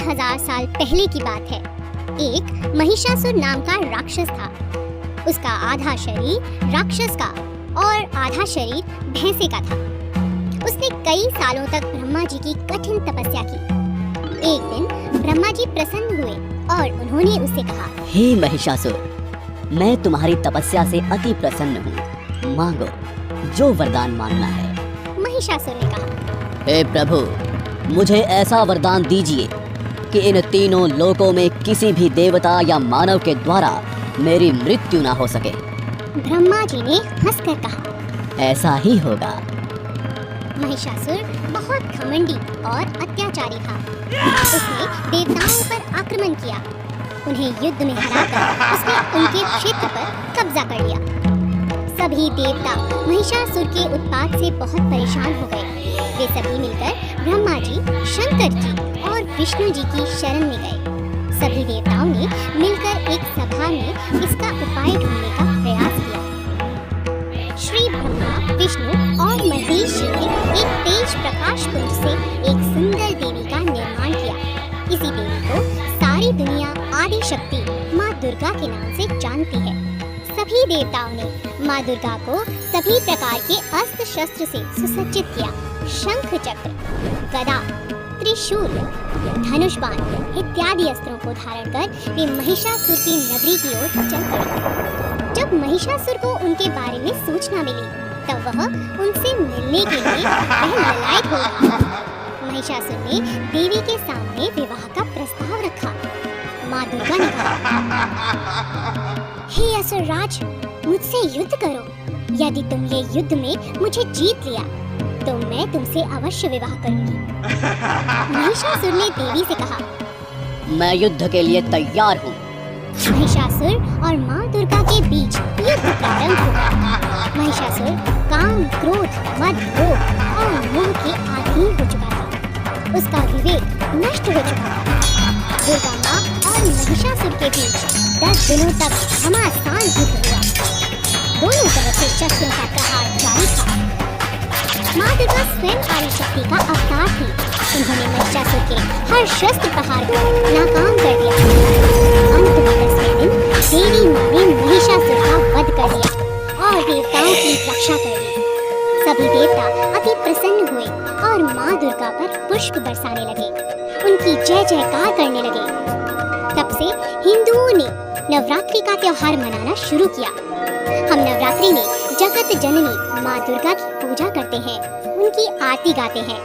4000 साल पहले की बात है। एक महिषासुर नाम का राक्षस था। उसका आधा शरीर राक्षस का और आधा शरीर भैंसे का था। उसने कई सालों तक ब्रह्मा जी की कठिन तपस्या की। एक दिन ब्रह्मा जी प्रसन्न हुए और उन्होंने उससे कहा, हे महिषासुर, मैं तुम्हारी तपस्या से अति प्रसन्न हूँ। मांगो जो वरदान मांगना है। महिषासुर ने कहा, हे प्रभु, मुझे ऐसा वरदान दीजिए कि इन तीनों लोकों में किसी भी देवता या मानव के द्वारा मेरी मृत्यु ना हो सके। ब्रह्मा जी ने हंसकर कहा, ऐसा ही होगा। महिषासुर बहुत घमंडी और अत्याचारी था। उसने देवताओं पर आक्रमण किया। उन्हें युद्ध में हराकर उसने उनके क्षेत्र पर कब्जा कर लिया। सभी देवता महिषासुर के उत्पात से बहुत परेशान हो गए। वे सभी मिलकर ब्रह्मा जी, शंकर जी और विष्णु जी की शरण में गए। सभी देवताओं ने मिलकर एक सभा में इसका उपाय ढूंढने का प्रयास किया। श्री ब्रह्मा, विष्णु और महेश जी ने एक तेज प्रकाश पुंज से एक सुंदर देवी का निर्माण किया। इसी देवी को सारी दुनिया आदि शक्ति माँ दुर्गा के नाम से जानती है। सभी देवताओं ने माँ दुर्गा को सभी प्रकार के अस्त्र शस्त्र से सुसज्जित किया। शंख चक्र, गदा, त्रिशूल, धनुष बाण इत्यादि अस्त्रों को धारण कर वे महिषासुर की नगरी की ओर चल पड़े। जब महिषासुर को उनके बारे में सूचना मिली तब वह उनसे मिलने के लिए ललायत हो रहा था। महिषासुर ने देवी के सामने विवाह का प्रस्ताव रखा। माँ दुर्गा ने कहा, हे असुरराज, मुझसे युद्ध करो। यदि तुम ये युद्ध में मुझे जीत लिया तो मैं तुमसे अवश्य विवाह करूंगी। महिषासुर ने देवी से कहा, मैं युद्ध के लिए तैयार हूँ। महिषासुर और माँ दुर्गा के बीच युद्ध प्रारंभ हुआ। महिषासुर काम, क्रोध, मद, लोभ और मोह के अधीन हो चुका था। उसका विवेक नष्ट हो चुका था। दुर्गा माँ और महिषासुर के बीच 10 दिनों तक घमासान युद्ध हुआ। दोनों तरफ से शस्त्रों का प्रहार जारी था। माँ दुर्गा स्वयं आदि शक्ति का अवतार थी। उन्होंने महिषासुर के हर शस्त्र प्रहार को नाकाम कर दिया। अंत में 10वें दिन देवी माँ ने महिषासुर का वध कर दिया और देवताओं की रक्षा कर ली। सभी देवता अति प्रसन्न हुए और माँ दुर्गा पर पुष्प बरसाने लगे। उनकी जय जयकार करने लगे। तब से हिंदुओं ने नवरात्रि का त्योहार मनाना शुरू किया। हम नवरात्रि में जगत जननी माँ दुर्गा की पूजा करते हैं, उनकी आरती गाते हैं